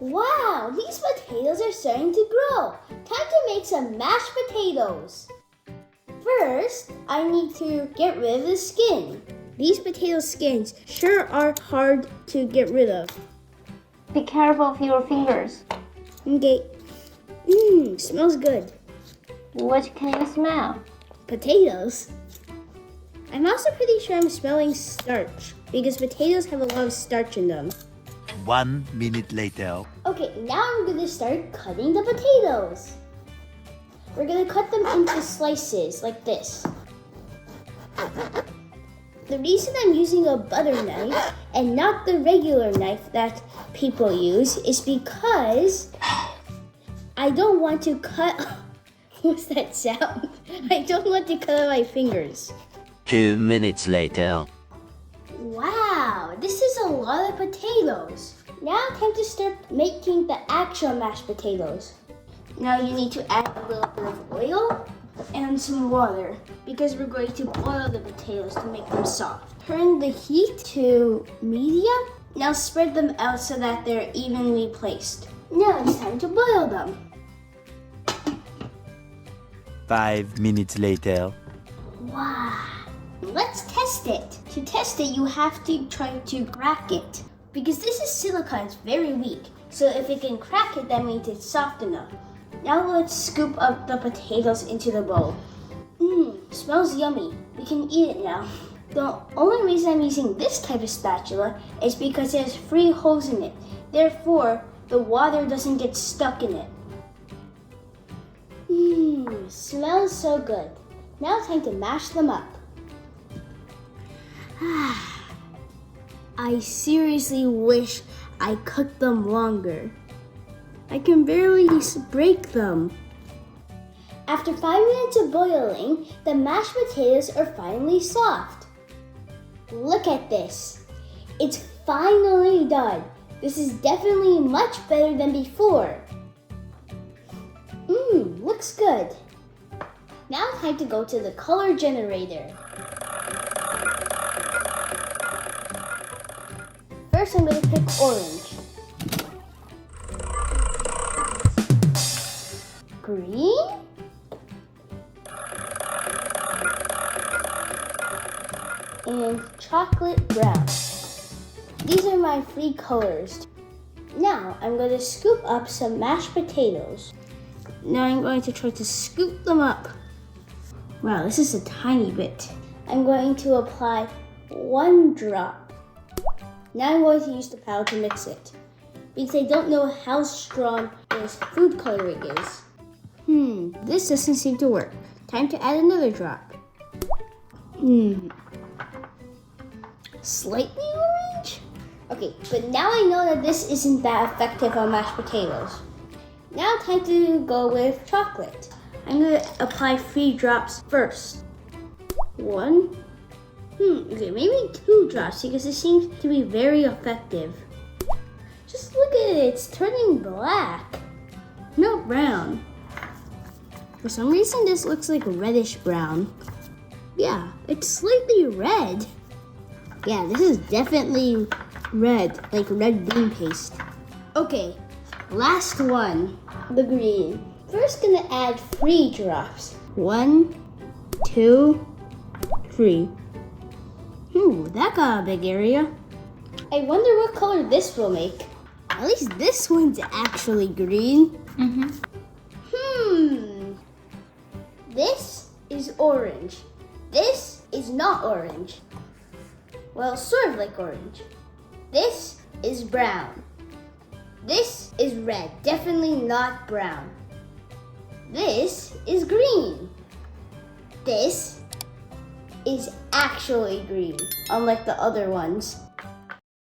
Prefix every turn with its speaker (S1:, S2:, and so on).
S1: Wow, these potatoes are starting to grow. Time to make some mashed potatoes. First, I need to get rid of the skin. These potato skins sure are hard to get rid of.
S2: Be careful of your fingers.
S1: Okay. Smells good.
S2: What can you smell?
S1: Potatoes. I'm also pretty sure I'm smelling starch because potatoes have a lot of starch in them.
S3: 1 minute later.
S1: Okay, now I'm gonna start cutting the potatoes. We're gonna cut them into slices like this. The reason I'm using a butter knife and not the regular knife that people use is because I don't want to cut. What's that sound? I don't want to cut on my fingers.
S3: 2 minutes later.
S1: Wow, this is a lot of potatoes. Now time to start making the actual mashed potatoes. Now you need to add a little bit of oil and some water because we're going to boil the potatoes to make them soft. Turn the heat to medium. Now spread them out so that they're evenly placed. Now it's time to boil them.
S3: 5 minutes later.
S1: Wow. Let's test it. To test it, you have to try to crack it. Because this is silicone, it's very weak. So if it can crack it, that means it's soft enough. Now let's scoop up the potatoes into the bowl. Smells yummy. We can eat it now. The only reason I'm using this type of spatula is because it has 3 holes in it. Therefore, the water doesn't get stuck in it. Smells so good. Now time to mash them up. I seriously wish I cooked them longer. I can barely break them. After 5 minutes of boiling, the mashed potatoes are finally soft. Look at this. It's finally done. This is definitely much better than before. Looks good. Now time to go to the color generator. First, I'm going to pick orange, green, and chocolate brown. These are my 3 colors. Now, I'm going to scoop up some mashed potatoes. Now I'm going to try to scoop them up. Wow, this is a tiny bit. I'm going to apply 1 drop. Now I'm going to use the powder to mix it, because I don't know how strong this food coloring is. This doesn't seem to work. Time to add another drop. Slightly orange? Okay, but now I know that this isn't that effective on mashed potatoes. Now time to go with chocolate. I'm going to apply 3 drops first. 1. Okay, maybe 2 drops because it seems to be very effective. Just look at it, it's turning black, not brown. For some reason, this looks like reddish brown. Yeah, it's slightly red. Yeah, this is definitely red, like red bean paste. Okay, last one, the green. First gonna add 3 drops. 1, 2, 3. That got a big area. I wonder what color this will make. At least this one's actually green. This is orange. This is not orange. Well, sort of like orange. This is brown. This is red, definitely not brown. This is green. This is actually green, unlike the other ones.